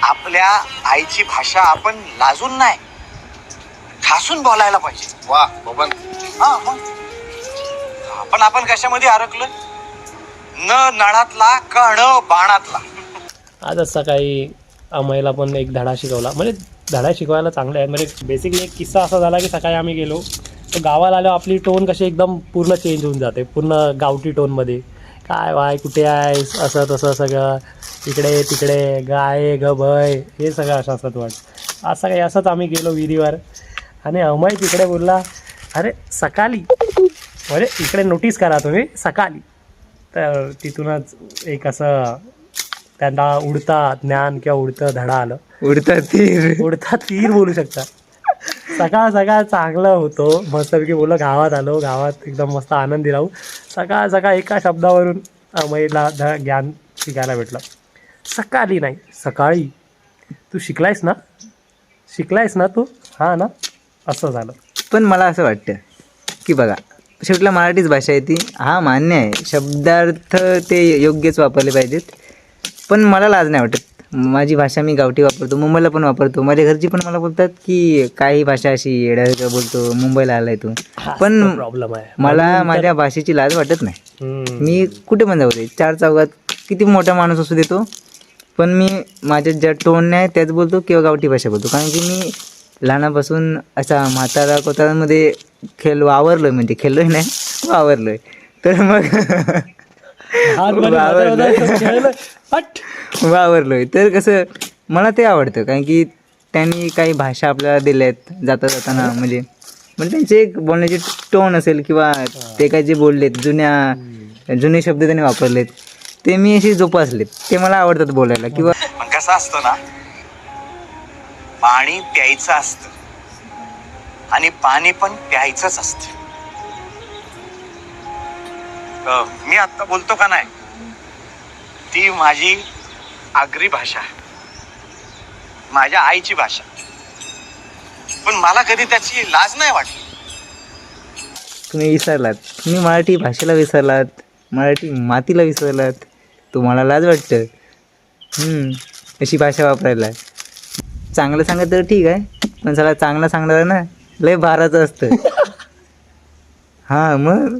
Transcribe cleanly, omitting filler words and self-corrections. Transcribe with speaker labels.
Speaker 1: आपल्या आईची भाषा आपण लाजून नाही, ठासून बोलायला पाहिजे.
Speaker 2: वा बबन.
Speaker 1: हा मग आपण कशामध्ये अडकलं? न नळातला कण बाणातला.
Speaker 3: आजच सकाळी अमयला पण एक धडा शिकवला, म्हणजे धडा शिकवायला चांगला आहे. म्हणजे बेसिकली एक किस्सा असा झाला की सकाळी आम्ही गेलो तर गावाला आल्यावर आपली टोन कशी एकदम पूर्ण चेंज होऊन जाते, पूर्ण गावठी टोनमध्ये. काय वाय कुठे आहेस असं तसं सगळं, इकडे तिकडे गाय ग भय हे सगळं असं असत वाटतं. आज सकाळी असंच आम्ही गेलो विहिरीवर आणि अमय तिकडे बोलला, अरे सकाळी, म्हणजे इकडे नोटीस करा तुम्ही सकाळी. तर तिथूनच एक असं त्यांना उडता ज्ञान किंवा उडतं धडा आलं. उडता तीर बोलू शकता. सकाळ सकाळ चांगलं होतो, मस्तपैकी बोललं गावात आलो, गावात एकदम मस्त आनंदी राहू. सकाळ सकाळ एका शब्दावरून अमयला ज्ञान शिकायला भेटलं. सकाळी नाही सकाळी. तू शिकलायस ना तू? हां ना, असं झालं.
Speaker 4: पण मला असं वाटतं की बघा, शेवटला मराठीच भाषा आहे ती. हा मान्य आहे, शब्दार्थ ते योग्यच वापरले पाहिजेत. पण मला लाज नाही वाटत. माझी भाषा मी गावठी वापरतो, मुंबईला पण वापरतो. माझ्या घरची पण मला बोलतात की काही भाषा अशी येड्यासारखं बोलतो, मुंबईला आलाय तू. पण
Speaker 3: प्रॉब्लेम आहे
Speaker 4: मला माझ्या भाषेची लाज वाटत नाही. मी कुठे पण जाऊ दे, चार चौघात किती मोठा माणूस असू देतो, पण मी माझ्या ज्या टोनने आहे त्याच बोलतो किंवा गावठी भाषा बोलतो. कारण की मी लहानापासून असा म्हातारा कोतारांमध्ये वावरलोय, म्हणजे खेळलोय नाही, वावरलोय. तर मग वावरलोय तर कसं मला ते आवडतं. कारण की त्यांनी काही भाषा आपल्याला दिल्या आहेत जाताना, म्हणजे त्यांचे एक बोलण्याची टोन असेल किंवा ते काय जे बोललेत जुने शब्द त्यांनी वापरलेत ते मी अशी जोपासलेत, ते मला आवडतात बोलायला. किंवा
Speaker 1: पण कसं असतं ना, पाणी प्यायचं असतं आणि पाणी पण प्यायचंच असतं. मी आता बोलतो का नाही, ती माझी आगरी भाषा, माझ्या आईची भाषा. पण मला कधी त्याची लाज नाही वाटली.
Speaker 4: तुम्ही विसरलात, तुम्ही मराठी भाषेला विसरलात, मराठी मातीला विसरलात, तुम्हाला लाज वाटतं अशी भाषा वापरायला. चांगलं सांगत तर ठीक आहे, पण सगळं चांगलं सांगणार ना लय भाराचं असतं. हां मग